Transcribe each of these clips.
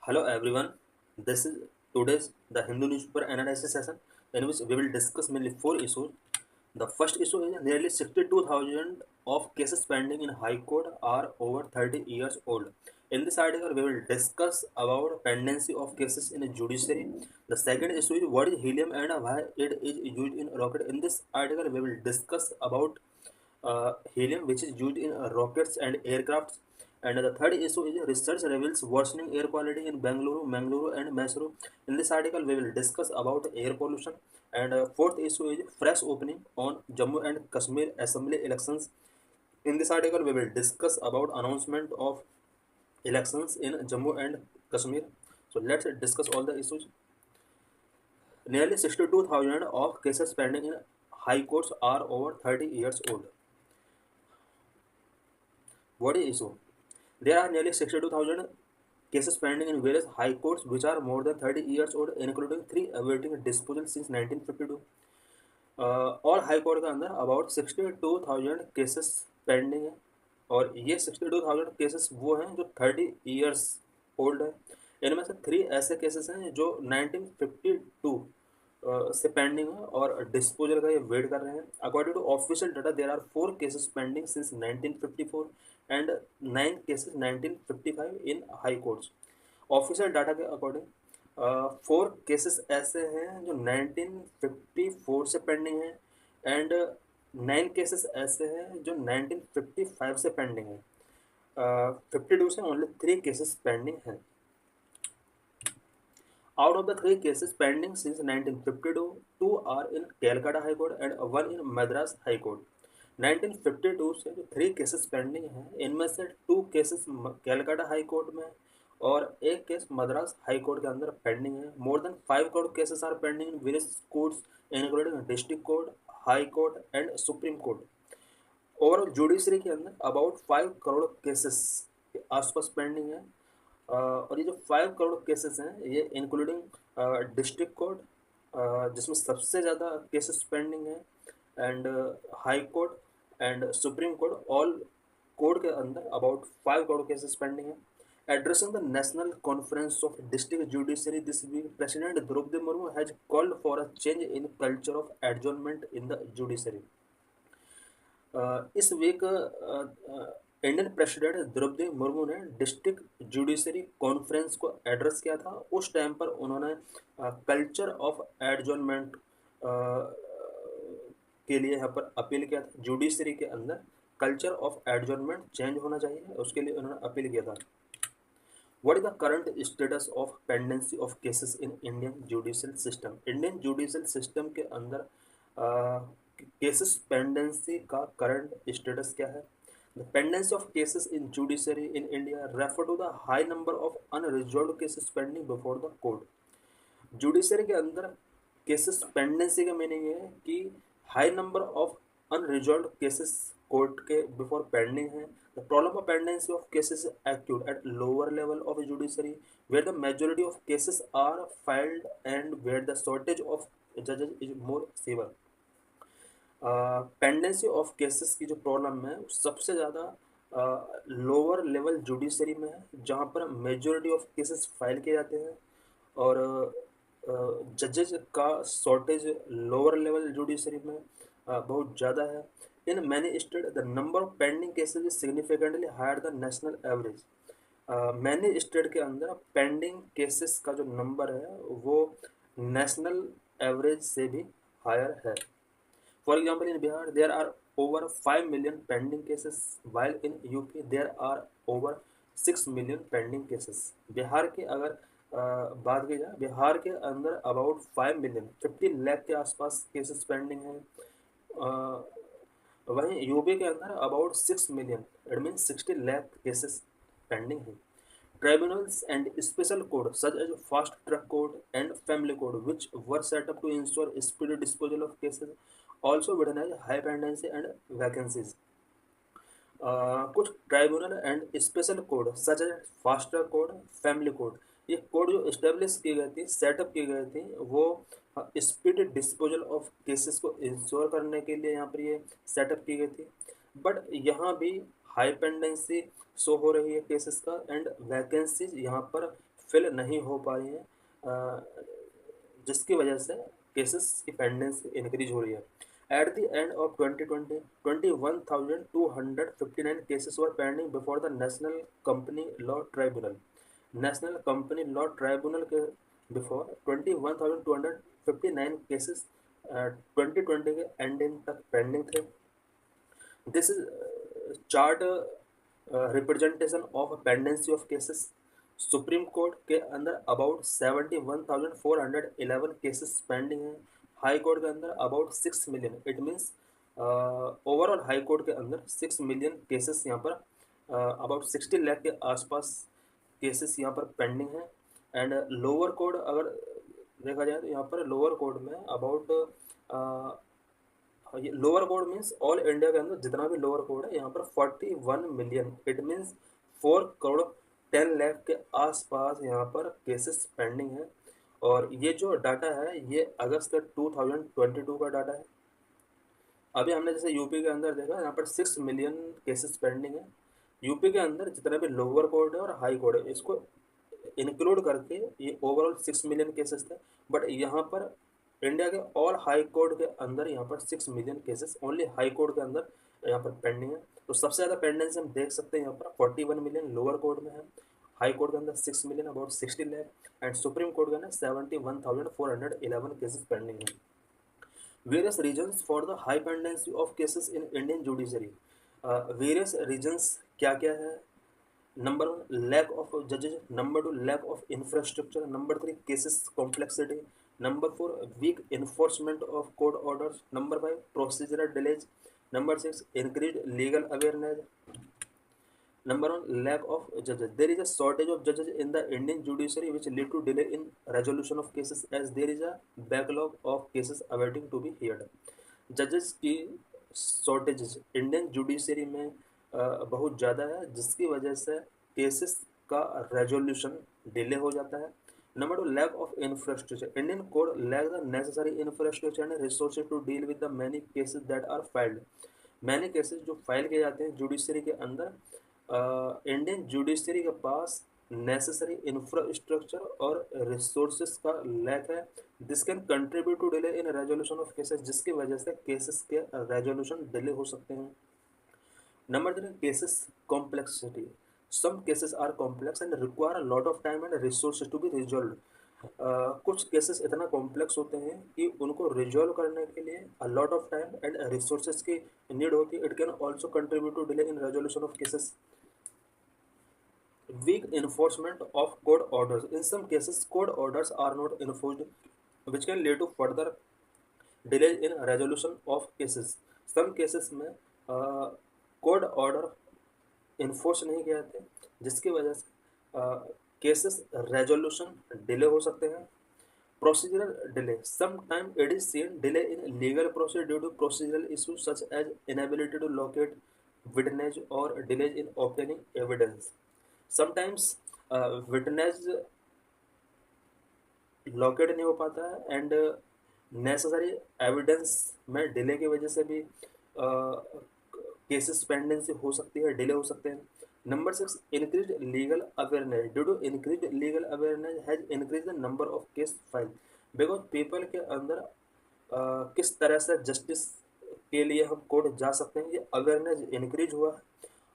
Hello everyone. This is today's the Hindu newspaper analysis session in which we will discuss mainly four issues. The first issue is nearly 62,000 of cases pending in High Court are over 30 years old. In this article, we will discuss about pendency of cases in judiciary. The second issue is what is helium and why it is used in rocket. In this article, we will discuss about helium, which is used in rockets and aircrafts. And the third issue is research reveals worsening air quality in Bangalore, Mangalore, and Mysuru. In this article, we will discuss about air pollution. And fourth issue is fresh opening on Jammu and Kashmir Assembly elections. In this article, we will discuss about announcement of elections in Jammu and Kashmir. So let's discuss all the issues. Nearly 62,000 of cases pending in high courts are over 30 years old. What is issue? There are nearly 62,000 cases pending in various high courts which are more than 30 years old, including three awaiting disposal since 1952. और high court के अंदर about 62,000 cases pending है और ये 62,000 cases वो हैं जो 30 years old है। इनमें से थ्री ऐसे केसेस हैं जो 1952 से पेंडिंग है और डिस्पोजल का ये वेट कर रहे हैं। According to official data there are 4 cases pending since 1954 and 9 cases 1955 in high courts. Official data के अकॉर्डिंग 4 केसेस ऐसे हैं जो 1954 से पेंडिंग हैं एंड 9 केसेस ऐसे हैं जो 1955 से पेंडिंग हैं। 52 से ओनली 3 केसेस पेंडिंग हैं। Out of the 3 cases pending since 1952, 2 are in Calcutta High Court and 1 in Madras High Court. 1952 से जो 3 केसेस पेंडिंग हैं इनमें से 2 केसेस कैलकाटा हाई कोर्ट में और एक केस मद्रास हाई कोर्ट के अंदर पेंडिंग है। More than 5 crore cases are pending in various courts including district court, high court and supreme court. Overall judiciary के अंदर अबाउट 5 करोड़ केसेस के आसपास पेंडिंग है। और ये जो 5 करोड़ केसेस हैं ये इंक्लूडिंग डिस्ट्रिक्ट कोर्ट जिसमें सबसे ज़्यादा केसेस पेंडिंग है and high court and supreme court, all court के अंदर अबाउट 5 करोड़ केसेस पेंडिंग है। Addressing the national conference of district judiciary this week, president Droupadi Murmu has called for a change in culture of adjournment in the judiciary. इस week Indian president Droupadi Murmu ने district judiciary conference को address किया था। उस time पर उन्होंने culture of adjournment के लिए यहाँ पर अपील किया था। जुडिशरी के अंदर कल्चर ऑफ एडजॉर्नमेंट चेंज होना चाहिए, उसके लिए उन्होंने अपील किया था। What is the current status of pendency of cases in Indian judicial system? Indian judicial system के अंदर cases pendency का current status क्या है? The pendency of cases in judiciary in India refer to the high number of unresolved cases pending before the court. Judiciary के अंदर cases pendency का meaning है कि high number of unresolved cases court के before pending है। The problem of pendency of cases acute at lower level of judiciary where the majority of cases are filed and where the shortage of जजेस is more severe. Pendency of cases की जो problem है सबसे ज़्यादा lower level judiciary में है जहाँ पर मेजोरिटी ऑफ केसेस फाइल किए जाते हैं और जजेस का शॉर्टेज लोअर लेवल जुडिशरी में बहुत ज़्यादा है। In many state the number of pending cases is significantly higher the national average. Many state के अंदर पेंडिंग केसेस का जो नंबर है वो नेशनल एवरेज से भी हायर है। For example in Bihar there are over 5 million pending cases while in UP there are over 6 million pending cases. Bihar की अगर बात की जाए, बिहार के अंदर अबाउट 5 मिलियन 50 लाख के आसपास केसेस पेंडिंग हैं। वहीं यूपी के अंदर about 6 million it mean 60 lakh cases pending हैं। Tribunals and special court such as fast track court and family court which were set up to ensure speedy disposal of cases also witness high pendency and vacancies. कुछ tribunal and special court such as fast track court, family court, ये court जो establish की गई थी, setup की गई थी, वो स्पीड डिस्पोजल ऑफ केसेस को इंश्योर करने के लिए यहाँ पर ये सेटअप की गई थी। बट यहाँ भी हाई पेंडेंसी शो हो रही है केसेस का एंड वैकेंसीज यहाँ पर फिल नहीं हो पा रही हैं, जिसकी वजह से केसेस की पेंडेंसी इंक्रीज हो रही है। At the end of 2020, 21,259 cases were pending before the National Company Law Tribunal. National company law tribunal के बिफोर 21,259 केसेस 2020 के एंडिंग तक पेंडिंग थे। This is chart representation of pendency of cases. Supreme court के अंदर about 71,411 cases pending हैं। High court के अंदर about 6 million, it means overall high court के अंदर 6 मिलियन केसेस यहाँ पर अबाउट 60 लाख के आसपास केसेस यहाँ पर पेंडिंग है। एंड लोअर कोर्ट अगर देखा जाए तो यहाँ पर लोअर कोर्ट में अबाउट ये lower court means all India के अंदर जितना भी लोअर कोर्ट है यहाँ पर 41 million, it means 4 crore 10 lakh के आसपास यहाँ पर केसेस पेंडिंग है। और ये जो डाटा है ये अगस्त 2022 का डाटा है। अभी हमने जैसे यूपी के अंदर देखा यहाँ पर 6 मिलियन केसेस पेंडिंग है। यूपी के अंदर जितने भी लोअर कोर्ट है और हाई कोर्ट है इसको इंक्लूड करके ये ओवरऑल 6 मिलियन केसेस थे। बट यहाँ पर इंडिया के ऑल हाई कोर्ट के अंदर यहाँ पर 6 million cases only high court के अंदर यहाँ पर पेंडिंग है। तो सबसे ज़्यादा पेंडेंसी हम देख सकते हैं यहाँ पर 41 मिलियन लोअर कोर्ट में है, हाई कोर्ट के अंदर 6 million about 60 lakh and supreme court के अंदर 71,411 केसेस पेंडिंग है। Various reasons for the high pendency of cases in Indian judiciary. Various reasons क्या क्या है? Number one, lack of judges. Number two, lack of infrastructure. Number three, cases complexity. Number four, weak enforcement of court orders. Number five, procedural delays. Number six, increased legal awareness. Number one, lack of judges. There is a shortage of judges in the Indian judiciary which lead to delay in resolution of cases as there is a backlog of cases awaiting to be heard. जजेस की shortage Indian judiciary में बहुत ज़्यादा है जिसकी वजह से cases का रेजोल्यूशन डिले हो जाता है। Number two, lack of infrastructure. Indian court lack the necessary infrastructure and resources to deal with the many cases that are filed. Many cases जो फाइल किए जाते हैं जुडिशरी के अंदर, इंडियन जुडिशरी के पास नेसेसरी इंफ्रास्ट्रक्चर और रिसोर्सेज का लैक है। This can contribute to delay in resolution of cases, जिसकी वजह से केसेस के रेजोल्यूशन डिले हो सकते हैं। Number three, cases complexity. Some cases are complex and require a lot of time and resources to be resolve. कुछ cases इतना complex होते हैं कि उनको रिजॉल्व करने के लिए a lot of time and resources की नीड होती है। It can also contribute to delay in resolution of cases. Weak enforcement of court orders. In some cases, court orders are not enforced, which can lead to further delay in resolution of cases. Some cases में court order enforce नहीं किए जाते जिसकी वजह से cases resolution delay हो सकते हैं। Procedural delay. Sometimes it is seen delay in legal process due to procedural issues such as inability to locate witness or delays in obtaining evidence. Sometimes witness locate नहीं हो पाता है and necessary evidence में delay की वजह से भी cases pendency हो सकती है, डिले हो सकते हैं। Number six, increase legal awareness. Due to increase legal awareness has increase the number of case file. Because people के अंदर किस तरह से जस्टिस के लिए हम कोर्ट जा सकते हैं, ये अवेयरनेस इंक्रीज हुआ है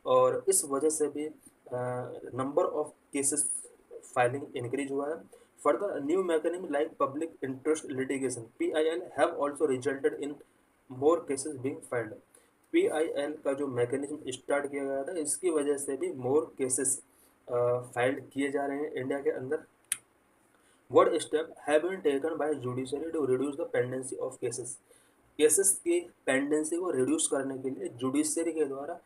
और इस वजह से भी number of cases filing increase हुआ है। Further, new mechanism like public interest litigation PIL have also resulted in more cases being filed. PIL का जो मैकेनिज्म स्टार्ट किया गया था इसकी वजह से भी मोर केसेस फाइल्ड किए जा रहे हैं इंडिया के अंदर। What step have been taken by judiciary to reduce the pendency of cases? Cases की पेंडेंसी को रिड्यूस करने के लिए जुडिशरी के द्वारा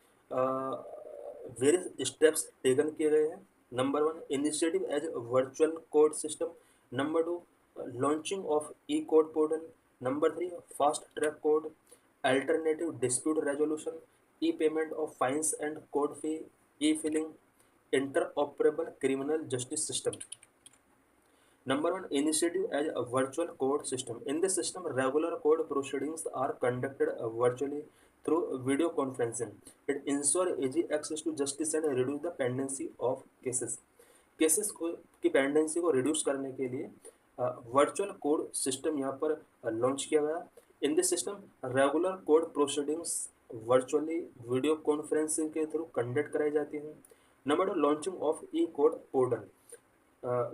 वेरियस स्टेप्स टेकन किए गए हैं। Number one, initiative as virtual court system. Number two, launching of e court portal. Number three, fast track court, alternative dispute resolution, e payment of fines and court fee, e filing, interoperable criminal justice system. Number one, initiative as a virtual court system. In this system, regular court proceedings are conducted virtually through video conferencing. It ensures easy access to justice and reduce the pendency of cases. Cases को की pendency को reduce करने के लिए virtual code system यहाँ पर launch किया गया। In this system regular code proceedings virtually video conferencing के थ्रू कंडक्ट कराई जाती हैं। Number 2, launching of E code portal.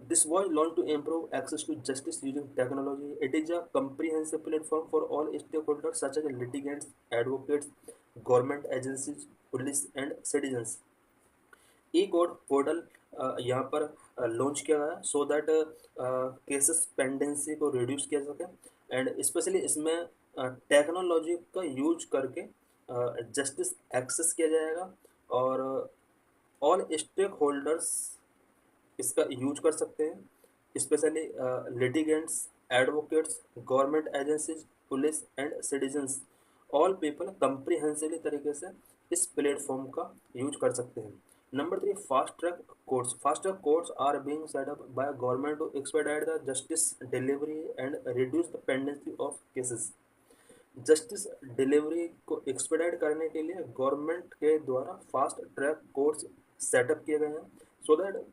This was launched to improve access to justice using technology. It is a comprehensive platform for all stakeholders such as litigants, advocates, government agencies, police and citizens. E code portal यहाँ पर launch किया गया so that cases pendency को reduce किया सके and specially इसमें technology का use करके जस्टिस एक्सेस किया जाएगा और ऑल स्टेक होल्डर्स इसका यूज कर सकते हैं specially litigants advocates government agencies police and citizens all people comprehensively तरीके से इस प्लेटफॉर्म का यूज कर सकते हैं। Number 3, fast track courts. Fast track courts are being set up by government to expedite the justice delivery and reduce the pendency of cases. Justice delivery को expedite करने के लिए गवर्नमेंट के द्वारा फास्ट ट्रैक कोर्ट्स सेटअप किए गए हैं so that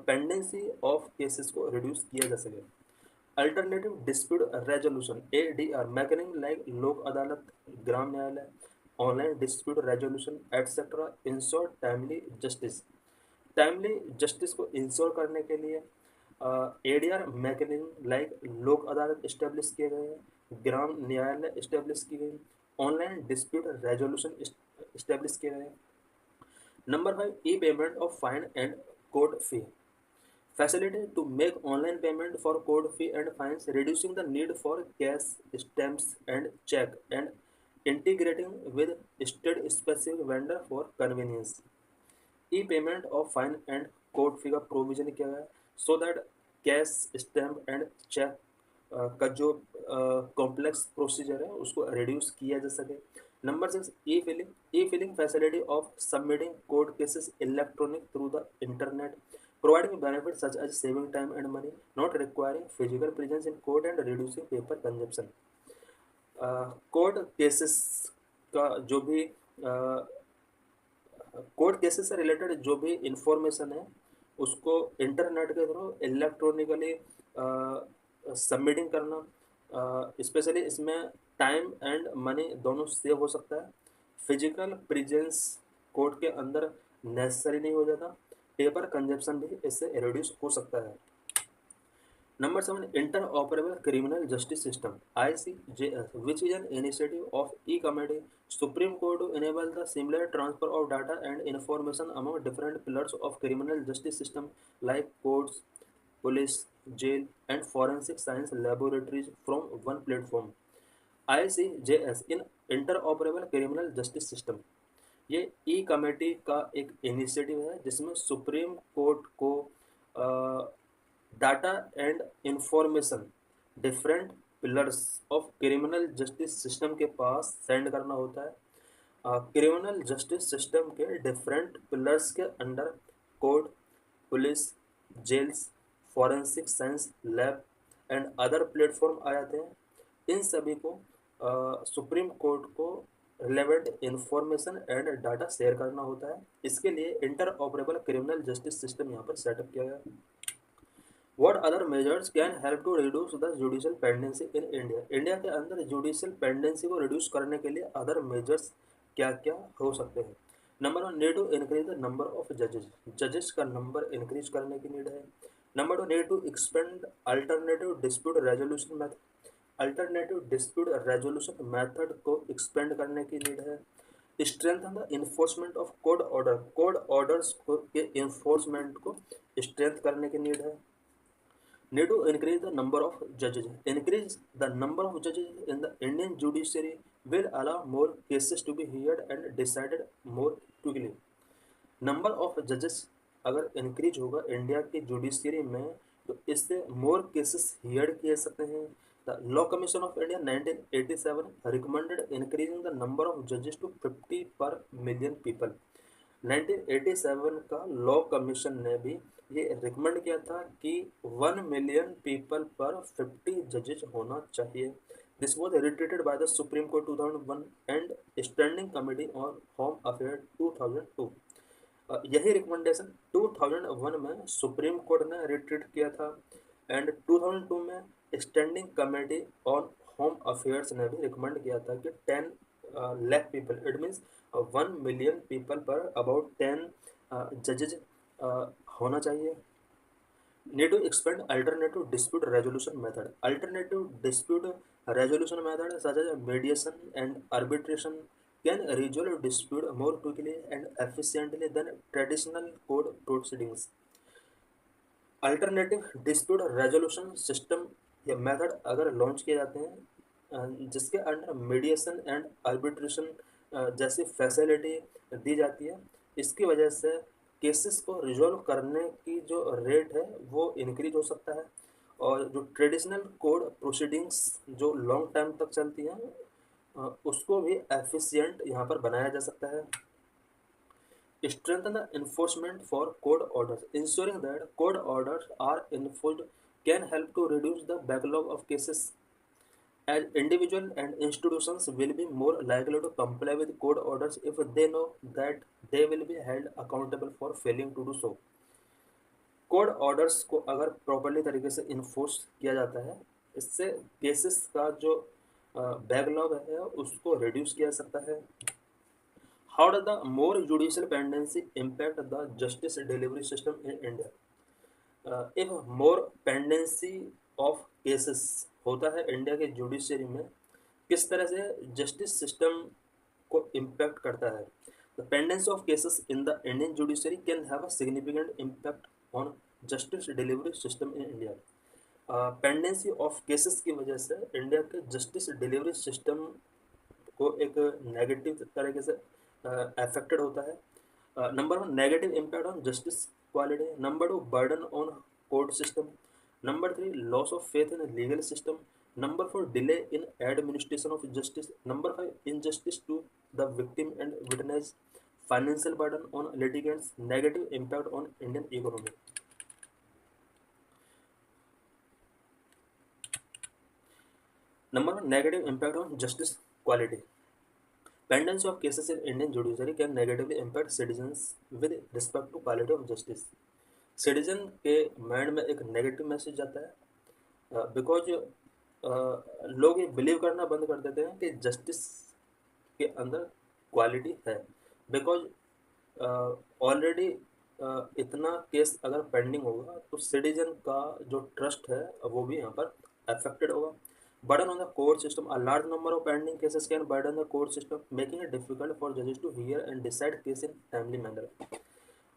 pendency of cases को रिड्यूस किया जा सके। Alternative dispute resolution ADR mechanism like लोक अदालत, ग्राम न्यायालय, online dispute resolution etcetera ensure timely justice. Timely justice को इंश्योर करने के लिए ADR मैकेनिज्म लाइक लोक अदालत इस्टेब्लिश किए गए हैं, ग्राम न्यायालय इस्टेब्लिश की गई, ऑनलाइन डिस्प्यूट रेजोल्यूशन इस्टेब्लिश किए गए। Number 5, E payment of fine and court fee facility to make online payment for court fee and fines, reducing the need for cash, stamps and check, and integrating with state-specific vendor for convenience. E-payment of fine and court fee का provision किया गया so that cash, stamp and check का जो complex procedure है उसको reduce किया जा सके। Number 6, E filling facility of submitting court cases electronic through the internet, providing benefits such as saving time and money, not requiring physical presence in court and reducing paper consumption. Court cases का जो भी court cases से related जो भी information है उसको internet के through electronically submitting करना, स्पेशली इसमें टाइम एंड मनी दोनों सेव हो सकता है। फिजिकल प्रेजेंस कोर्ट के अंदर नेसेसरी नहीं हो जाता, पेपर कंजप्शन भी इससे रिड्यूस हो सकता है। Number 7, interoperable criminal justice system ICJS which is an initiative of e committee supreme court to enable the similar transfer of data and information among different pillars of criminal justice system like courts, police, jail and forensic science laboratories from one platform. ICJS in interoperable criminal justice system ये e committee का एक initiative है जिसमें supreme court को data and information different pillars of criminal justice system के पास send करना होता है। क्रिमिनल जस्टिस सिस्टम के डिफरेंट पिलर्स के under court, police, jails, forensic science lab and other platform आ जाते हैं। इन सभी को सुप्रीम कोर्ट को relevant information and data share करना होता है। इसके लिए interoperable criminal justice system यहाँ पर सेटअप किया गया है। What other measures can help to reduce the judicial pendency in India? India के अंदर जुडिशियल पेंडेंसी को रिड्यूस करने के लिए अदर मेजर्स क्या क्या हो सकते हैं? Number 1, need to increase the number of जजेस का नंबर इंक्रीज करने की नीड है। Number 2, need to expand alternative dispute resolution method, alternative dispute resolution method को एक्सपेंड करने की नीड है। Strengthen the enforcement of court orders के इन्फोर्समेंट को स्ट्रेंथ करने की नीड है। Need to increase the number of judges. Increase the number of judges in the Indian judiciary will allow more cases to be heard and decided more quickly. Number of judges अगर increase होगा India की judiciary में तो इससे more cases here किए सकते हैं। The law commission of India 1987 recommended increasing the number of जजेस टू 50 पर मिलियन पीपल। 1987 का लॉ कमीशन ने भी ये रिकमेंड किया था कि 1 मिलियन पीपल पर 50 जजेस होना चाहिए। This was retreated by the supreme court 2001 and standing committee on home affair 2002। यही रिकमेंडेशन 2001 में सुप्रीम कोर्ट ने रिट्रीट किया था, एंड 2002 में standing committee on home affairs ने भी रिकमेंड किया था कि 10 lakh people, it means 1 million people पर अबाउट 10 जजेज होना चाहिए. Need to expand alternative dispute resolution method. Alternative dispute resolution method such as mediation and arbitration can resolve dispute more quickly and efficiently than traditional court proceedings. Alternative dispute resolution system या method अगर launch किए जाते हैं जिसके under mediation and arbitration जैसी facility दी जाती है, इसकी वजह से केसेस को रिजॉल्व करने की जो रेट है वो इंक्रीज हो सकता है, और जो ट्रेडिशनल कोर्ट प्रोसीडिंग्स जो लॉन्ग टाइम तक चलती हैं उसको भी एफिशिएंट यहाँ पर बनाया जा सकता है. Strengthen the enforcement for court orders. Ensuring that court orders are enforced can help to reduce the backlog of cases, as individuals and institutions will be more likely to comply with court orders if they know that they will be held accountable for failing to do so. Court orders को अगर properly तरीके से enforce किया जाता है, इससे cases का जो बैकलॉग है उसको रिड्यूस किया जा सकता है. How does the more judicial pendency impact the justice delivery system in India? If more pendency of cases होता है इंडिया के जुडिशरी में, किस तरह से जस्टिस सिस्टम को इम्पैक्ट करता है? The pendency of cases in the Indian judiciary can have a significant impact on justice delivery system in India. Pendency of cases की वजह से इंडिया के जस्टिस डिलीवरी सिस्टम को एक नेगेटिव तरीके से अफेक्टेड होता है. Number 1, negative impact on justice quality. Number 2, burden on court system. Number 3, loss of faith in legal system. Number 4, delay in administration of justice. Number 5, injustice to the victim and witness. Financial burden on litigants. Negative impact on Indian economy. Number 1, negative impact on justice quality. Pendency of cases in Indian judiciary can negatively impact citizens with respect to quality of justice. Citizen के mind में एक negative message जाता है because लोग ये believe करना बंद कर देते हैं कि जस्टिस के अंदर क्वालिटी है, बिकॉज ऑलरेडी इतना केस अगर पेंडिंग होगा तो सिटीजन का जो ट्रस्ट है वो भी यहाँ पर अफेक्टेड होगा. Burden on the court system. A large number of pending cases can burden the court system, making it difficult for judges to hear and decide case in timely manner.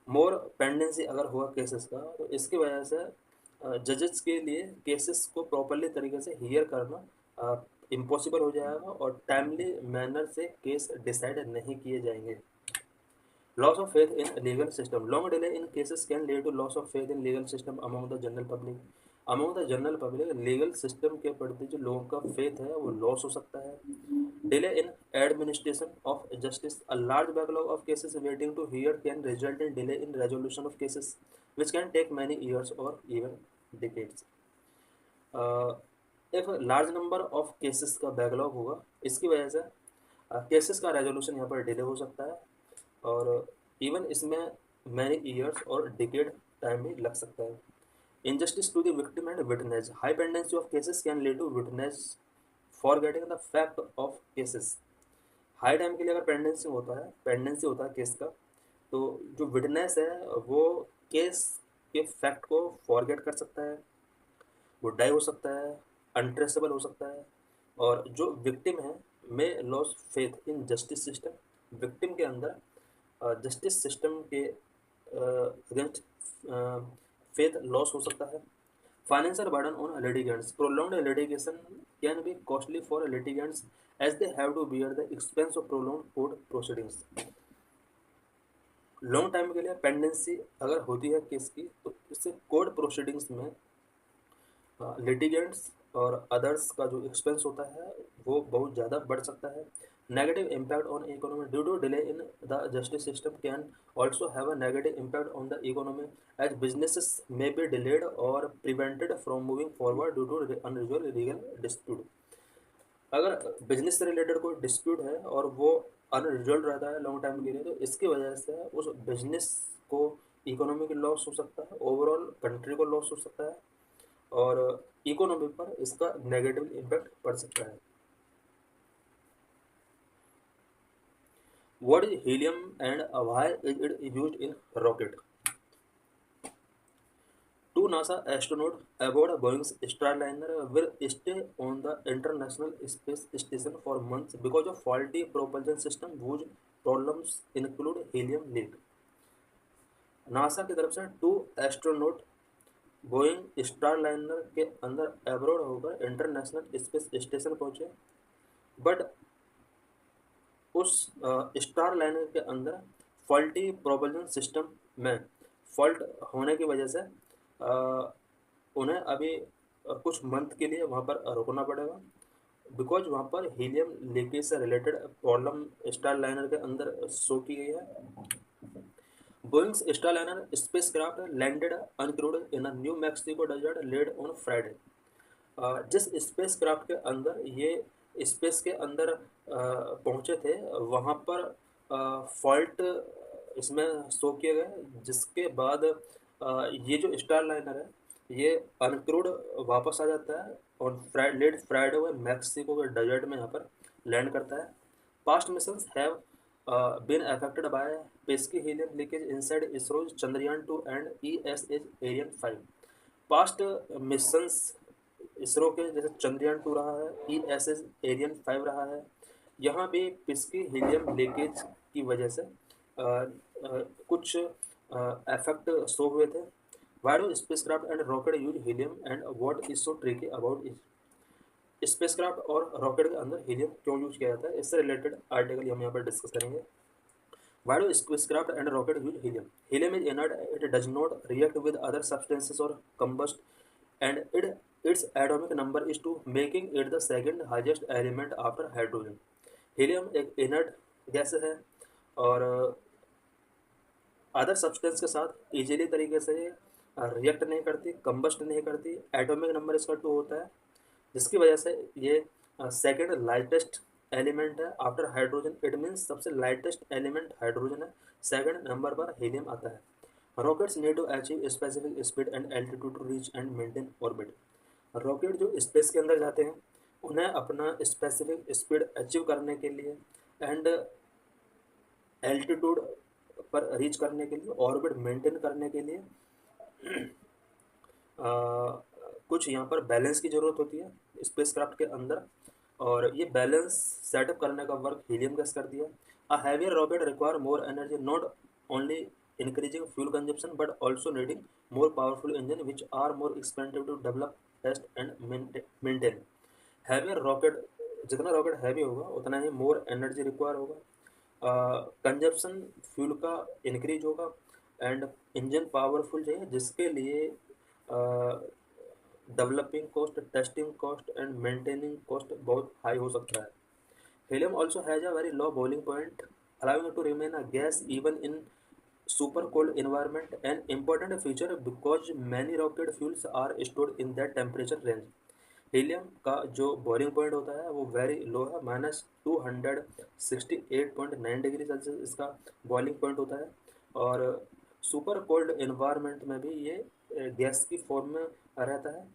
More pendency अगर हुआ cases का तो इसकी वजह से जजेस के लिए केसेस को प्रॉपरली तरीके से हियर करना इम्पॉसिबल हो जाएगा और टाइमली मैनर से केस डिसाइड नहीं किए जाएंगे. Loss of faith in legal system. Long delay in cases can lead to loss of faith in legal system among the general public. Among the general public legal system के प्रति जो लोगों का faith है वो लॉस हो सकता है. Delay in administration of justice. A large backlog of cases waiting to hear can result in delay in resolution of cases which can take many years और इवन डिकेड्स. एक लार्ज नंबर ऑफ केसेस का backlog होगा, इसकी वजह से cases का resolution यहाँ पर डिले हो सकता है और इवन इसमें मैनी ईयर्स और डिकेड टाइम भी लग सकता है. Injustice to the victim and witness. High pendency of cases can lead to witness forgetting the fact of cases. High time के लिए अगर पेंडेंसी होता है केस का, तो जो विटनेस है वो केस के फैक्ट को फॉरगेट कर सकता है, वो डाई हो सकता है, अनट्रेसेबल हो सकता है, और जो विक्टिम है may lose faith in justice system. Victim के अंदर जस्टिस सिस्टम के अगेंस्ट फेथ लॉस हो सकता है. Financial burden on litigants. Prolonged litigation can be costly for litigants as they have to bear the expense of prolonged court proceedings. Long time के लिए pendency अगर होती है केस की तो इससे कोर्ट प्रोसीडिंग्स में लिटिगेंट्स और अदर्स का जो एक्सपेंस होता है वो बहुत ज़्यादा बढ़ सकता है. Negative impact on economy. Due to delay in the justice system can also have a negative impact on the economy as businesses may be delayed or prevented from moving forward due to unresolved legal dispute. अगर business से related कोई dispute है और वो unresolved रहता है long time के लिए, तो इसकी वजह से उस बिजनेस आपको इकोनॉमिक लॉस हो सकता है, ओवरऑल कंट्री को लॉस हो सकता है, और इकोनॉमी पर इसका नेगेटिव इम्पैक्ट पड़ सकता है। What is helium and why is it used in rocket? Two NASA astronauts aboard Boeing's Starliner will stay on the International Space Station for months because of faulty propulsion system whose problems include helium leak. NASA की तरफ से to astronaut Boeing Starliner के अंदर abroad होकर international space station पहुंचे, but उस star liner के अंदर फॉल्टी प्रोपल्शन सिस्टम में फॉल्ट होने की वजह से उन्हें अभी कुछ मंथ के लिए वहाँ पर रुकना पड़ेगा, बिकॉज वहाँ पर हीलियम लीकेज से रिलेटेड प्रॉब्लम स्टार लाइनर के अंदर शो की गई है। Boeing's Starliner spacecraft landed uncrewed in a New Mexico desert late on Friday. जिस स्पेसक्राफ्ट के अंदर ये स्पेस के अंदर पहुंचे थे, वहाँ पर फॉल्ट इसमें शो किए गए, जिसके बाद ये जो स्टार लाइनर है ये अनक्रूड वापस आ जाता है और लेट फ्राइडे को मैक्सिको के डेजर्ट में यहाँ पर लैंड करता है। Past missions have been affected by pesky helium leakage inside ISRO's Chandrayaan-2 and ESS Ariane-5. Past missions ISRO के जैसे चंद्रयान 2 रहा है, ESS Ariane-5 रहा है, यहाँ भी पिस्की हीलियम लीकेज की वजह से कुछ इफेक्ट शो हुए थे। Why do spacecraft and rocket use helium and what is so tricky about it? Spacecraft और रॉकेट के अंदर हीलियम क्यों यूज किया जाता है, इससे रिलेटेड आर्टिकल हम यहाँ पर डिस्कस करेंगे। Why do spacecraft and rocket use helium? Helium is inert; it does not react with other substances or combust, and its atomic number is 2, making it the second highest element after hydrogen. Helium एक inert gas है और other substance के साथ easily तरीके से react नहीं करती, combust नहीं करती, एटॉमिक नंबर इसका 2 होता है, जिसकी वजह से ये सेकेंड लाइटेस्ट एलिमेंट है आफ्टर हाइड्रोजन। इट मीन्स सबसे लाइटेस्ट एलिमेंट हाइड्रोजन है, सेकेंड नंबर पर हीलियम आता है। Rockets need to achieve specific speed and altitude to reach and maintain orbit. Rocket जो स्पेस के अंदर जाते हैं उन्हें अपना स्पेसिफिक स्पीड अचीव करने के लिए एंड एल्टीट्यूड पर रीच करने के लिए, ऑर्बिट मेंटेन करने के लिए कुछ यहाँ पर बैलेंस की ज़रूरत होती है स्पेसक्राफ्ट के अंदर, और ये बैलेंस सेटअप करने का वर्क हीलियम गैस करती है। A heavier rocket require more energy, not only increasing fuel consumption but also needing more powerful engine which are more expensive to develop, test and maintain. Heavier rocket, जितना rocket heavy होगा उतना ही more energy require होगा, consumption fuel का increase होगा and engine powerful चाहिए, जिसके लिए developing cost, testing cost and maintaining cost बहुत हाई हो सकता है। Helium also has a very low boiling point allowing it to remain a gas even in super cold environment, an important feature because many rocket fuels are stored in that temperature range. Helium का जो boiling point होता है वो very low है, -268.9 degree Celsius इसका boiling point होता है, और सुपर कोल्ड इन्वायरमेंट में भी ये गैस की फॉर्म में रहता है,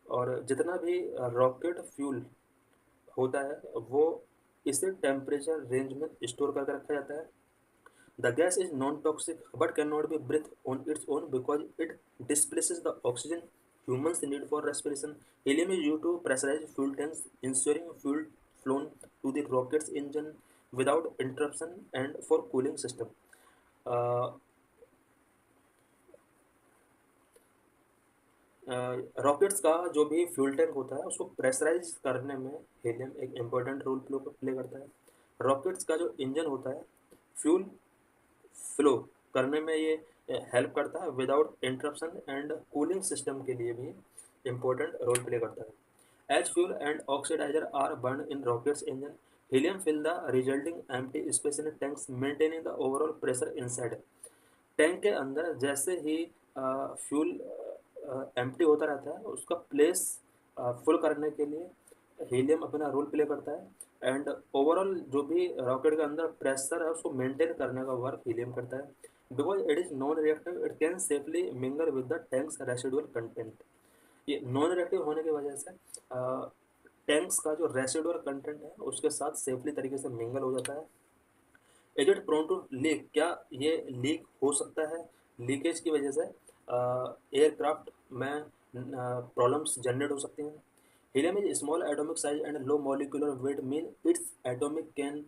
और जितना भी रॉकेट फ्यूल होता है वो इसे टेम्परेचर रेंज में स्टोर करके रखा जाता है। The gas is non toxic but can not be breath on its own because it displaces the oxygen humans need for respiration. Helium is used to pressurize fuel tanks, ensuring fuel flown to the rocket's engine without interruption and for cooling system. Rockets का जो भी fuel tank होता है उसको pressurise करने में helium एक important role play करता है। रॉकेट्स का जो इंजन होता है फ्यूल फ्लो करने में ये हेल्प करता है without interruption, and cooling system के लिए भी इम्पोर्टेंट रोल प्ले करता है। As fuel and oxidiser are burn in rockets engine, helium fill the resulting empty space in tanks maintaining the overall pressure inside. Tank के अंदर जैसे ही fuel empty होता रहता है उसका प्लेस फुल करने के लिए हीलियम अपना रोल प्ले करता है, एंड ओवरऑल जो भी रॉकेट के अंदर प्रेशर है उसको मेंटेन करने का वर्क हीलियम करता है। Because it is non reactive it can safely mingle with the tanks residual content. ये नॉन रिएक्टिव होने की वजह से टैंक्स का जो रेसिडुअल कंटेंट है उसके साथ सेफली तरीके से मिंगल हो जाता है। Is it prone to leak, क्या ये लीक हो सकता है? लीकेज की वजह से एयरक्राफ्ट में प्रॉब्लम्स जनरेट हो सकती हैं। Helium is small atomic size and low molecular weight mean its atomic can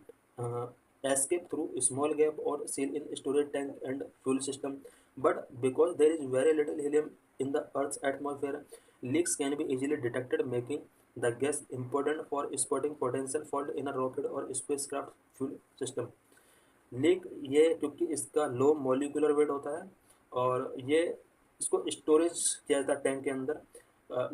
escape through small gap or seal in storage tank and fuel system, but because there is very little helium in the earth's atmosphere, leaks can be easily detected, making the gas important for spotting potential fault in a rocket or spacecraft fuel system। Leak ये क्योंकि इसका low molecular weight होता है और ये इसको storage किया जाता है टैंक के अंदर।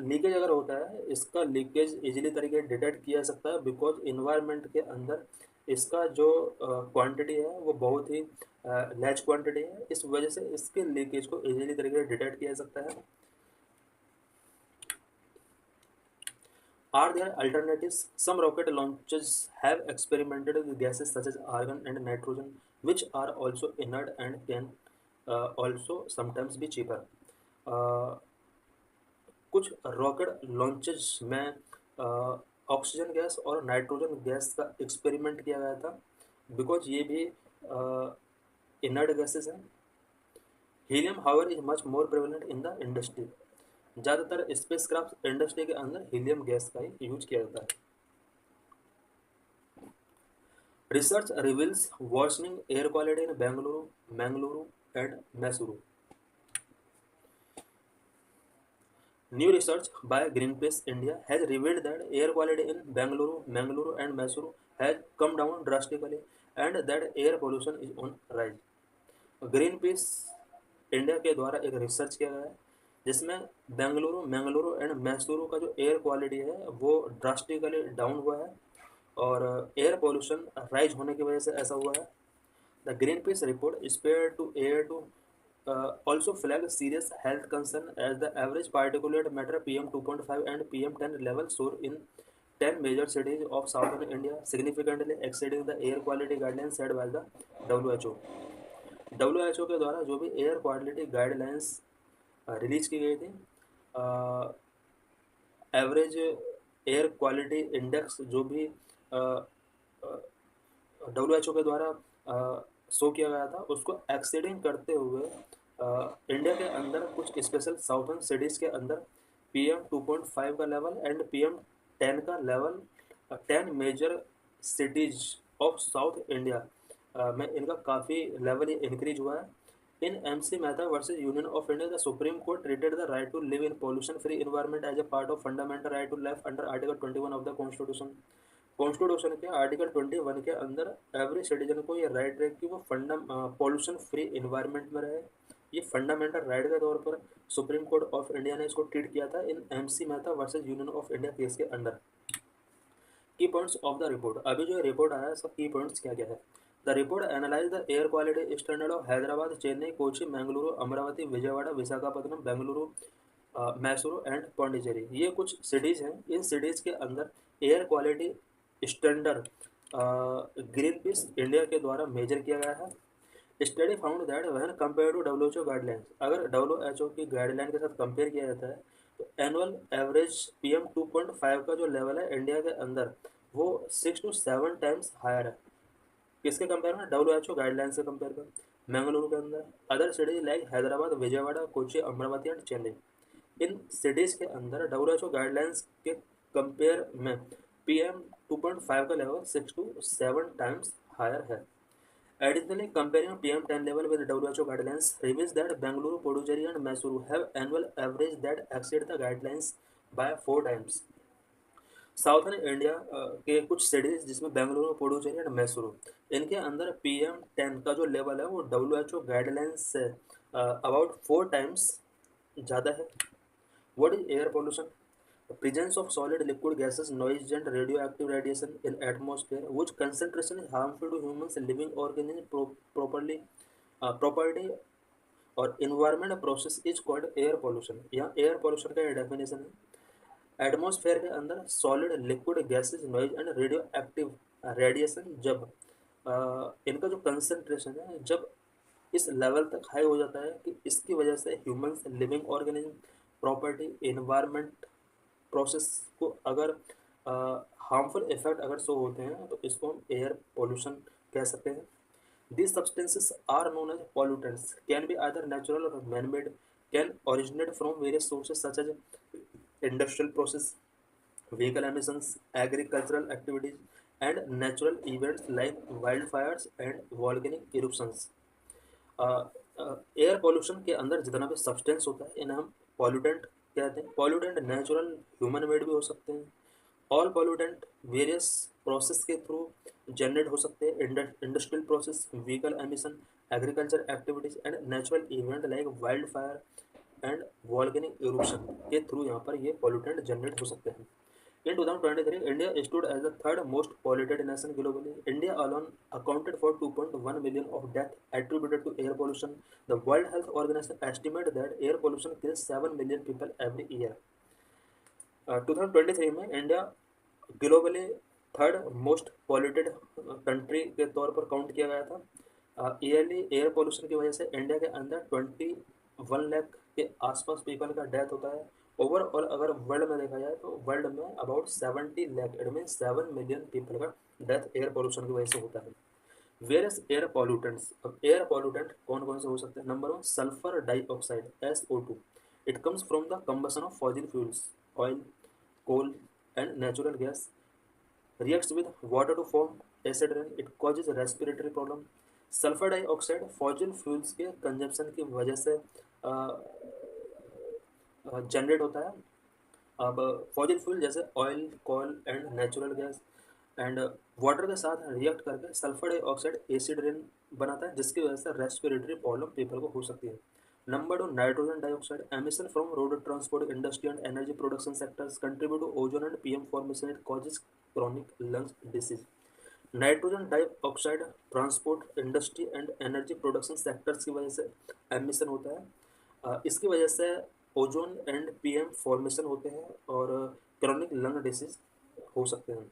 लीकेज अगर होता है इसका लीकेज इजीली तरीके डिटेक्ट किया जा सकता है बिकॉज इन्वायरमेंट के अंदर इसका जो क्वांटिटी है वो बहुत ही लार्ज क्वांटिटी है, इस वजह से इसके लीकेज को इजीली तरीके से डिटेक्ट किया जा सकता है। Are there alternatives? Some rocket launches have experimented with gases such as argon and nitrogen, which are also inert and can also sometimes be cheaper. Uh, कुछ रॉकेट लॉन्चेस में oxygen gas और nitrogen gas का experiment किया गया था because ये भी inert gases हैं। Helium however is much more prevalent in the industry. ज़्यादातर स्पेसक्राफ्ट इंडस्ट्री के अंदर हीलियम गैस का ही यूज किया जाता है। Research reveals worsening air quality in Bangalore, Mangaluru, and Mysuru. New research by Greenpeace India has revealed that air quality in Mangaluru, and Mysuru has come down drastically, and that air pollution is on rise. Green peas India के द्वारा एक research किया गया है जिसमें Bengaluru and Mysuru का जो air quality है वो ड्रास्टिकली डाउन हुआ है और एयर पोल्यूशन राइज होने की वजह से ऐसा हुआ है। The Greenpeace report is spared to air to also flag serious health concern as the average particulate matter PM2.5 and PM10 levels soar in 10 major cities of southern India, significantly exceeding the air quality guidelines set by the WHO। WHO के द्वारा जो भी air quality guidelines release की गई थी, average air quality index जो भी WHO के द्वारा शो किया गया था उसको एक्सीडिंग करते हुए इंडिया के अंदर कुछ स्पेशल साउथर्न सिटीज़ के अंदर PM2.5 का लेवल एंड PM10 का level 10 major cities of south India में इनका काफ़ी लेवल इंक्रीज हुआ है। In MC Mehta versus Union of India, the Supreme Court treated the right to live in pollution-free environment as a part of fundamental right to life under Article 21 of the Constitution। Constitution के article 21 के अंदर every citizen को ये right है कि वो pollution free environment में रहे। ये फंडामेंटल राइट के तौर पर सुप्रीम कोर्ट ऑफ इंडिया ने इसको ट्रीट किया था इन MC Mehta versus union of India case के अंदर। की पॉइंट्स ऑफ द रिपोर्ट, अभी जो रिपोर्ट आया है सब की पॉइंट्स क्या क्या है। The report analyse the air quality standard of Hyderabad, Chennai, Kochi, Mangaluru, Amaravati, Vijayawada, Visakhapatnam, Bengaluru, Mysuru and Pondicherry. ये कुछ सिटीज़ हैं, इन सिटीज़ के अंदर air quality standard Greenpeace India के द्वारा मेजर किया गया है। Study found that when compare to WHO guidelines, अगर WHO की गाइडलाइन के साथ कंपेयर किया जाता है तो एनुअल एवरेज PM2.5 का जो लेवल है इंडिया के अंदर वो 6 to 7 टाइम्स हायर है। किसके कंपेयर में? WHO गाइडलाइन से कंपेयर कर। मैंगलुरु के अंदर other cities like Hyderabad, Vijayawada, Kochi, Amravati and Chennai, in cities के अंदर WHO गाइडलाइंस के कंपेयर में PM2.5 का लेवल 6 to 7 टाइम्स हायर है। Additionally, comparing PM10 level with WHO guidelines reveals that Bangalore, Puducherry and Mysuru have annual average that exceed the guidelines by 4 times। Southern India के कुछ cities जिसमें Bengaluru, Puducherry and Mysuru, इनके अंदर PM10 का जो level है वो WHO guidelines say about 4 times ज़्यादा है। What is air pollution? The presence of solid liquid gases, noise and radioactive radiation in atmosphere, which concentration is harmful to humans, living organisms, property और environment process is called air pollution। यहाँ air pollution का definition है atmosphere के अंदर solid liquid gases, noise and radio active radiation जब इनका जो concentration है जब इस लेवल तक हाई हो जाता है कि इसकी वजह से humans, living organism, property, environment process को अगर हार्मफुल इफेक्ट अगर शो होते हैं तो इसको हम एयर पोल्यूशन कह सकते हैं। These substances are known as pollutants, can be either natural or man-made, can originate from various sources such as industrial process, vehicle emissions, agricultural activities, and natural events like wildfires and volcanic eruptions. Air pollution के अंदर जितना भी substance होता है इन्हें हम pollutant कहते हैं। पॉल्यूटेंट नेचुरल, ह्यूमन मेड भी हो सकते हैं। ऑल पॉल्यूटेंट वेरियस प्रोसेस के थ्रू जनरेट हो सकते हैं। Industrial process, vehicle emission, agriculture activities and natural event like wild fire and volcanic eruption के थ्रू यहाँ पर ये पॉल्यूटेंट जनरेट हो सकते हैं। In 2023, India stood as the third most polluted nation globally. India alone accounted for 2.1 million of deaths attributed to air pollution. The World Health Organization estimated that air pollution kills 7 million people every year. 2023 में India globally third most polluted country के तौर पर count किया गया था। Yearly air pollution की वजह से इंडिया के अंदर 21 लाख के आसपास पीपल का डेथ होता है। ओवरऑल अगर वर्ल्ड में देखा जाए तो वर्ल्ड में about 70 lakh, it mean 7 million people का डेथ एयर पोल्यूशन की वजह से होता है। वेरियस एयर पॉल्यूटेंट्स, अब एयर पॉल्यूटेंट कौन कौन से हो सकते हैं? Number 1, sulphur dioxide SO2। It comes from the combustion of fossil fuels, oil, coal and natural gas, reacts with water to form acid rain. It causes respiratory problem. Sulphur dioxide fossil fuels के consumption की वजह से generate होता है। अब fossil fuel जैसे oil, coal and natural gas and water के साथ रिएक्ट करके सल्फर डाइऑक्साइड एसिड रेन बनाता है, जिसकी वजह से रेस्पिरेटरी प्रॉब्लम पीपल को हो सकती है। Number 2, nitrogen dioxide. Emission from road transport, industry and energy production sectors contribute to ozone and PM formation. It causes chronic lung disease. Nitrogen dioxide transport, industry and energy production sectors की वजह से emission होता है। इसकी वजह से ozone and PM formation होते हैं और क्रोनिक लंग डिसीज हो सकते हैं।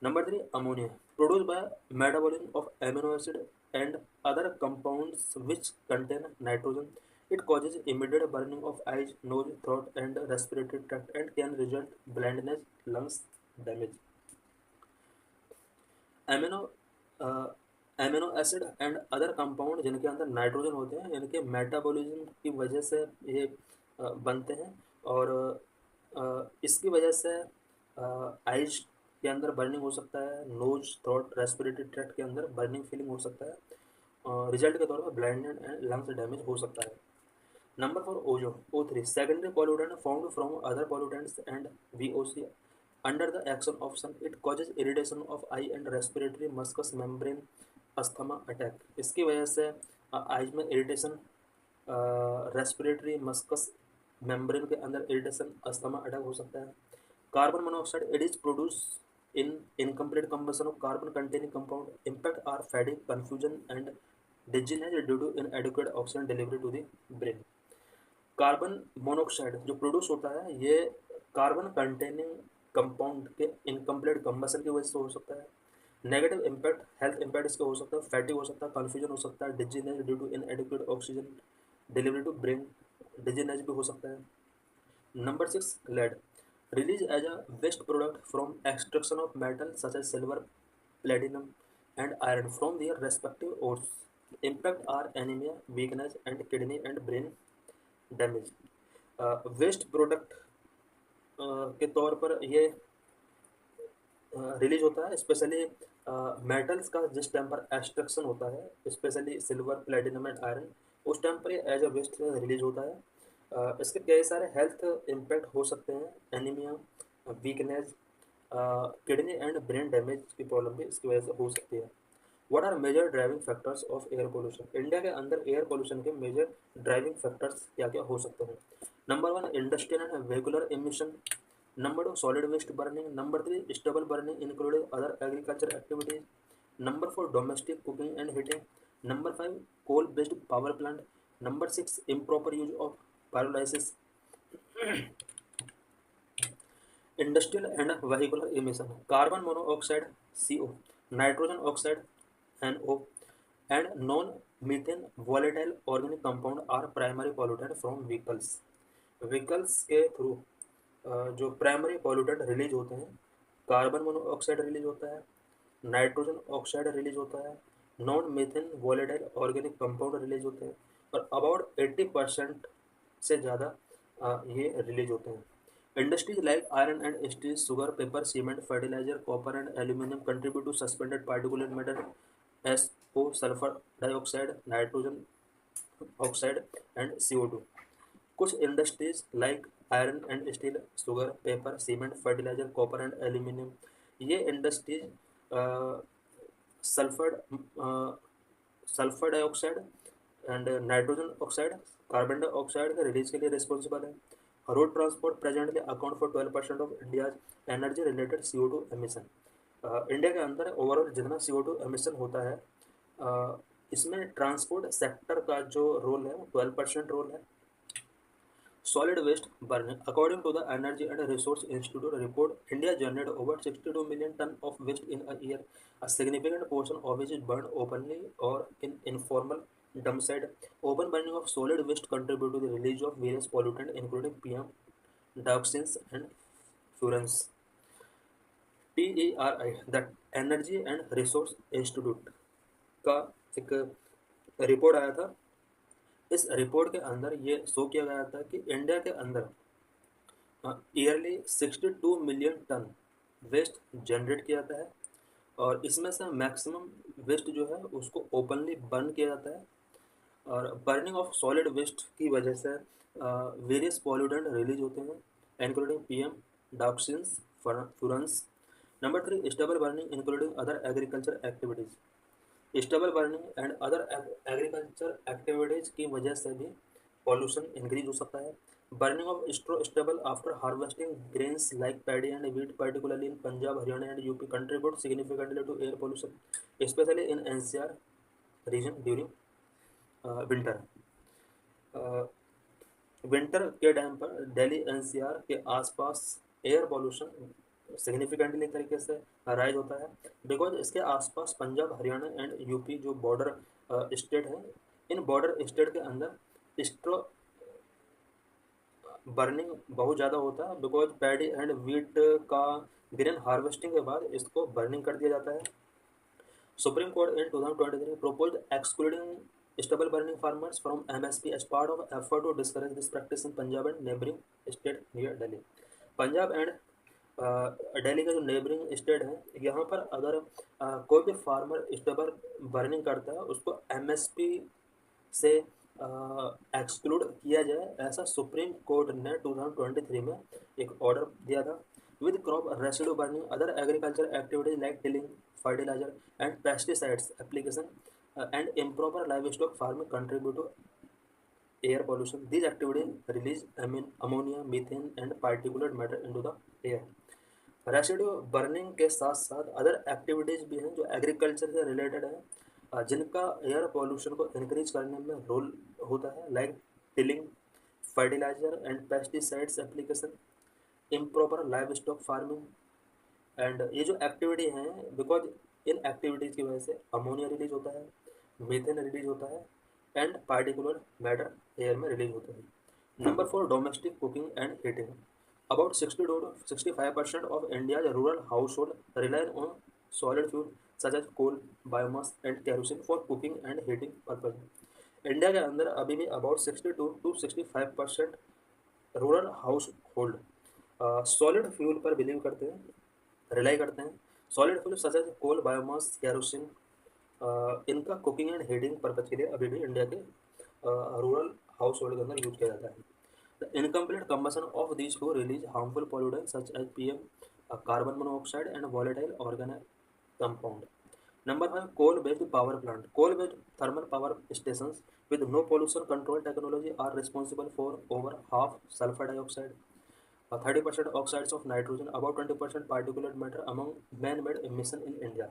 Number 3, ammonia, produced by metabolism of amino acid and other compounds which contain nitrogen. It causes immediate burning of eyes, nose, throat, and respiratory tract and can result blindness, lungs damage. Amino amino acid and other compound जिनके अंदर nitrogen होते हैं, इनके metabolism की वजह से ये बनते हैं और इसकी वजह से आइज के अंदर बर्निंग हो सकता है, नोज, थ्रोट, रेस्पिरेटरी ट्रैक्ट के अंदर बर्निंग फीलिंग हो सकता है। रिजल्ट के तौर पर ब्लाइंडनेस एंड लंग्स डैमेज हो सकता है। Number 4, ozone O3, secondary pollutant found from other pollutants and VOC under the action of sun. It causes irritation of eye and respiratory mucous membrane, asthma attack. इसकी वजह से eyes में irritation, respiratory mucous membrane के अंदर irritation, asthma attack हो सकता है। Carbon monoxide, it is produce in incomplete combustion of carbon containing compound. Impact are fatigue, confusion and dizziness due to inadequate oxygen delivery to the brain. Carbon monoxide जो produce होता है ये carbon containing compound के incomplete combustion की वजह से हो सकता है। नेगेटिव इम्पैक्ट, हेल्थ इम्पैक्ट इसका हो सकता है, फैटिग हो सकता है, कन्फ्यूजन हो सकता है, dizziness due to inadequate oxygen delivery to brain, dizziness भी हो सकता है। Number 6, lead, released as a waste product from extraction of metal such as silver, platinum, and iron from their respective ores. Impact are anemia, weakness, and kidney and brain damage. Waste product के तौर पर ये release होता है, specially metals का जिस time पर extraction होता है, specially silver, platinum and iron, उस टाइम पर ये एज अ वेस्ट रिलीज होता है। इसके कई सारे हेल्थ इम्पैक्ट हो सकते हैं, anaemia, weakness, kidney and brain damage की प्रॉब्लम भी इसकी वजह से हो सकती है। What are major driving factors of air pollution? India के अंदर एयर पोल्यूशन के मेजर ड्राइविंग फैक्टर्स क्या क्या हो सकते हैं? Number 1, industrial and vehicular emission. Number 2, solid waste burning. Number 3, stubble burning including other agriculture activities. Number 4, domestic cooking and heating. Number 5, coal-based power plant. Number 6, improper use of pyrolysis. Industrial and vehicular emission. Carbon monoxide CO, nitrogen oxide NO, and non methane volatile organic compound are primary pollutant from vehicles. Vehicles के through जो primary pollutant release होते हैं, carbon monoxide release होता है, nitrogen oxide release होता है, non methane volatile organic compound release होते हैं, और अबाउट 80% से ज़्यादा ये रिलीज होते हैं। Industries like iron and steel, sugar, paper, cement, fertilizer, copper and aluminum contribute to suspended particulate matter SO, sulfur dioxide, nitrogen oxide and CO2। कुछ industries like iron and steel, sugar, paper, cement, fertiliser, copper and aluminium, ये industries sulphur sulphur dioxide and nitrogen oxide, carbon dioxide के release के लिए responsible है। Road transport presently account for 12% of India's energy related CO2 emission. India के अंदर overall जितना CO2 emission होता है, इसमें ट्रांसपोर्ट सेक्टर का जो रोल है वो 12% रोल है। Solid waste burning. According to the Energy and Resource Institute report, India generates over 62 million tons of waste in a year. A significant portion of which is burned openly or in informal dump site. Open burning of solid waste contribute to the release of various pollutants including PM, dioxins and furans. TERI, the Energy and Resource Institute का एक report आया था। इस report के अंदर ये show किया गया था कि इंडिया के अंदर yearly 62 million ton waste generate किया जाता है, और इसमें से मैक्सिमम वेस्ट जो है उसको ओपनली बर्न किया जाता है। और बर्निंग ऑफ सॉलिड वेस्ट की वजह से वेरियस पॉल्यूटेंट रिलीज होते हैं including PM, dioxins, furans. Number 3, stubble burning including other agriculture activities. Stubble burning and other agriculture activities की वजह से भी पॉल्यूशन इंक्रीज हो सकता है। Burning of straw stubble after harvesting grains like paddy and wheat particularly in Punjab, Haryana and UP contribute significantly to air pollution specially in NCR region during winter. Winter के time पर Delhi NCR के आसपास air pollution significantly तरीके से rise होता है, because इसके आसपास पंजाब, हरियाणा एंड यूपी जो बॉर्डर स्टेट हैं, इन बॉर्डर स्टेट के अंदर स्ट्रो बर्निंग बहुत ज़्यादा होता है, बिकॉज पैडी एंड वीट का ग्रेन हार्वेस्टिंग के बाद इसको बर्निंग कर दिया जाता है। Supreme court in 2023 proposed excluding stubble burning farmers from MSP as part of effort to discourage this practice in Punjab and neighboring state near Delhi। Punjab and Delhi का जो नेबरिंग स्टेट है, यहाँ पर अगर कोई भी फार्मर स्टबल बर्निंग करता है उसको MSP से एक्सक्लूड किया जाए, ऐसा सुप्रीम कोर्ट ने 2023 में एक ऑर्डर दिया था। With crop residue burning other agriculture activities like tilling, fertilizer and pesticides application and improper livestock farming contribute to air pollution. These activities release ammonia, methane and particulate matter into the air। Residue burning के साथ साथ other activities भी हैं जो agriculture से related है, जिनका air pollution को इंक्रीज करने में रोल होता है, like tilling, fertiliser and pesticides application, improper livestock farming. And ये जो एक्टिविटी हैं, बिकॉज इन एक्टिविटीज़ की वजह से अमोनिया रिलीज होता है, मीथेन रिलीज होता है एंड पार्टिकुलर मैटर एयर में रिलीज होते हैं। Number 4, domestic cooking and heating. About 60 to 65% of India's rural household rely on solid fuel such as coal, biomass and kerosene for cooking and heating purpose. India के अंदर अभी भी about 62 to 65% rural household solid fuel पर believe करते हैं, rely करते हैं। Solid fuel such as coal, biomass, kerosene, इनका कुकिंग एंड हीटिंग पर्पज के लिए अभी भी इंडिया के रूरल हाउस होल्ड के अंदर यूज किया जाता है। The incomplete combustion of these fuel release harmful pollutants such as PM, carbon monoxide and volatile organic compound. Number 5, coal based power plant. Coal based thermal power stations with no pollution control technology are responsible for over half sulfur dioxide, 30% oxides of nitrogen, about 20% particulate matter among man-made emission in India।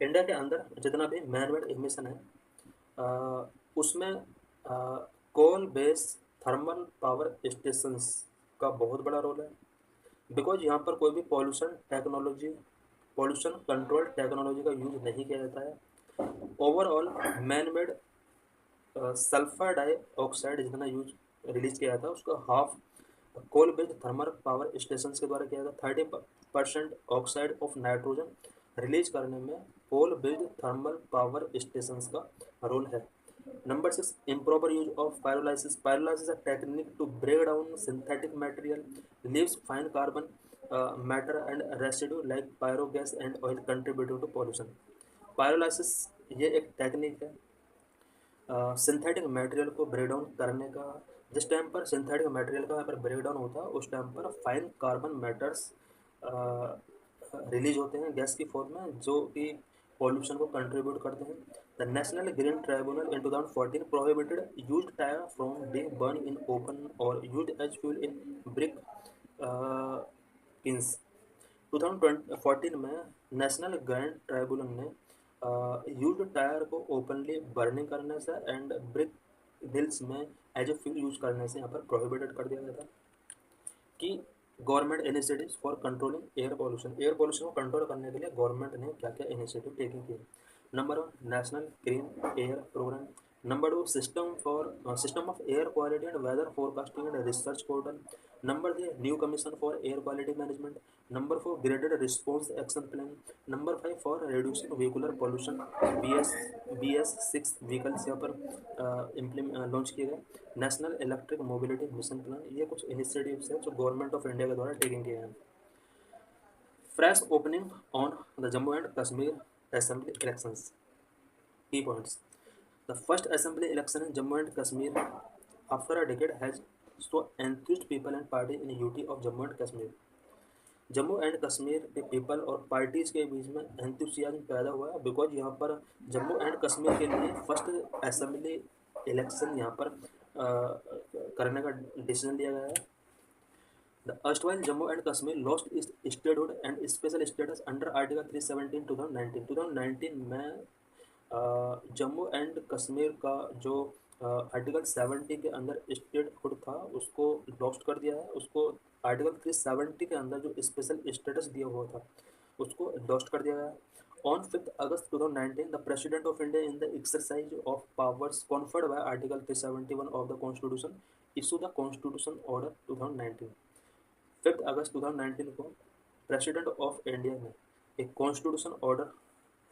India के अंदर जितना भी man made emission है, उसमें coal base thermal power stations का बहुत बड़ा role है, बिकॉज यहाँ पर कोई भी पॉल्यूशन कंट्रोल टेक्नोलॉजी का यूज नहीं किया जाता है। Overall man made sulphur dioxide जितना यूज रिलीज किया था उसका half coal based thermal power station के द्वारा किया था। 30% ऑक्साइड ऑफ नाइट्रोजन रिलीज करने में coal based thermal power station का रोल है। Number 6, improper use of pyrolysis. Pyrolysis is a technique to break down synthetic material, leaves fine carbon matter and residue like pyrogas and oil contributing to pollution. Pyrolysis ये एक technique है synthetic material को break down करने का। जिस time पर synthetic material का यहाँ पर ब्रेक डाउन होता है उस टाइम पर फाइन कार्बन मैटर्स रिलीज होते हैं गैस की फॉर्म में जो कि पॉल्यूशन को कंट्रीब्यूट करते हैं। The national green tribunal in 2014 prohibited used tyre from being burned in open or used as fuel in brick kilns। 2014 में नेशनल ग्रीन ट्राइब्यूनल ने यूज्ड टायर को ओपनली बर्निंग करने से एंड ब्रिक मिल्स में as a fuel use करने से यहाँ पर प्रोहिबिटेड कर दिया गया था। कि government initiatives for controlling air pollution को कंट्रोल करने के लिए गवर्नमेंट ने क्या क्या इनिशिएटिव टेकिंग किए। Number 1, national clean air programme. Number 2, system of air quality and weather forecasting and research portal. Number 3, new commission for air quality management. Number 4, graded response action plan. Number 5, for reducing vehicular pollution BS6 vehicles यहाँ पर launch किए गए। National electric mobility mission plan. ये कुछ initiatives हैं जो government of India के द्वारा टेकिंग किए हैं। Fresh opening on the Jammu and Kashmir assembly elections. Key points. The first assembly election in Jammu and Kashmir after a decade has so enthused people and parties in UT of Jammu and Kashmir। Jammu and Kashmir के people और parties के बीच में enthusiasm पैदा हुआ है because यहाँ पर Jammu and Kashmir के लिए फर्स्ट असेंबली इलेक्शन यहाँ पर करने का डिसीजन लिया गया है। The erstwhile Jammu and Kashmir lost its statehood and special status under Article 317 2019। 2019 में जम्मू एंड कश्मीर का जो आर्टिकल 70 के अंदर स्टेटहुड था उसको लॉस्ट कर दिया है। उसको आर्टिकल 370 के अंदर जो स्पेशल स्टेटस दिया हुआ था उसको लॉस्ट कर दिया गया। On 5th August 2019, the President of India, in the exercise of powers conferred by Article 371 of the Constitution, issued the Constitution Order 2019। 5 अगस्त 2019 को प्रेसिडेंट ऑफ इंडिया ने एक कॉन्स्टिट्यूशन ऑर्डर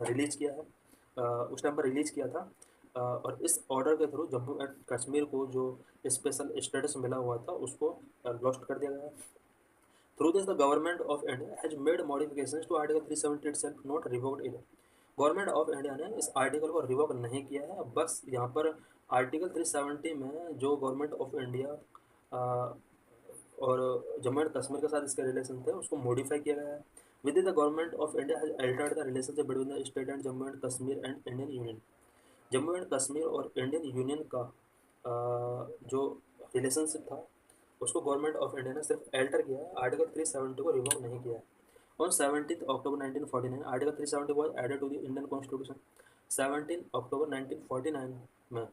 रिलीज किया है। उस टाइम पर रिलीज किया था और इस ऑर्डर के थ्रू जम्मू एंड कश्मीर को जो स्पेशल स्टेटस मिला हुआ था उसको लॉस्ट कर दिया गया। Through this the government of India has made modifications to article 370 itself, not revoked it. Government of India ने इस आर्टिकल को रिवोक नहीं किया है, बस यहाँ पर आर्टिकल 370 में जो गवर्नमेंट ऑफ इंडिया और जम्मू एंड कश्मीर के साथ इसके रिलेशन थे उसको मॉडिफाई किया गया है। With the government of India has Altered the relationship between the state and Jammu and Kashmir and Indian union. Jammu and Kashmir और इंडियन यूनियन का जो रिलेशनशिप था उसको गवर्नमेंट ऑफ इंडिया ने सिर्फ अल्टर किया है, आर्टिकल 370 को रिवोक नहीं किया है। On 17 October 1949 article 370 was added to the Indian constitution. 17 अक्टूबर 1949 में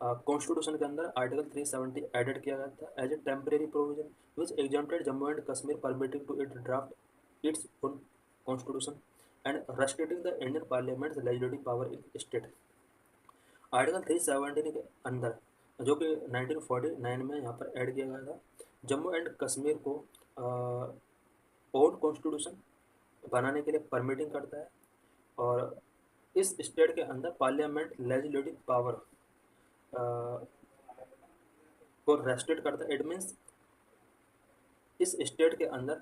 कॉन्स्टिट्यूशन के अंदर आर्टिकल 370 एडेड किया गया था as a temporary provision which exempted Jammu and Kashmir permitting to it draft its own constitution and restricting the Indian parliament legislative power in state. Article 370 के अंदर जो कि 1949 में यहाँ पर ऐड किया गया था, जम्मू एंड कश्मीर को ओन कॉन्स्टिट्यूशन बनाने के लिए परमिटिंग करता है और इस स्टेट के अंदर पार्लियामेंट लेजिस्लेटिव पावर को रेस्ट्रिक्ट करता है। इट मीन्स इस स्टेट के अंदर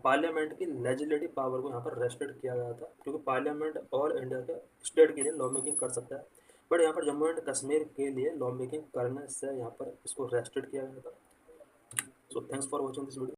पार्लियामेंट की लेजिस्लेटिव पावर को यहाँ पर रेस्ट्रिक्ट किया गया था क्योंकि पार्लियामेंट ऑल इंडिया के स्टेट के लिए लॉ मेकिंग कर सकता है, बट यहाँ पर जम्मू एंड कश्मीर के लिए लॉ मेकिंग करने से यहाँ पर इसको रेस्ट्रिक्ट किया गया था। So thanks for watching this video.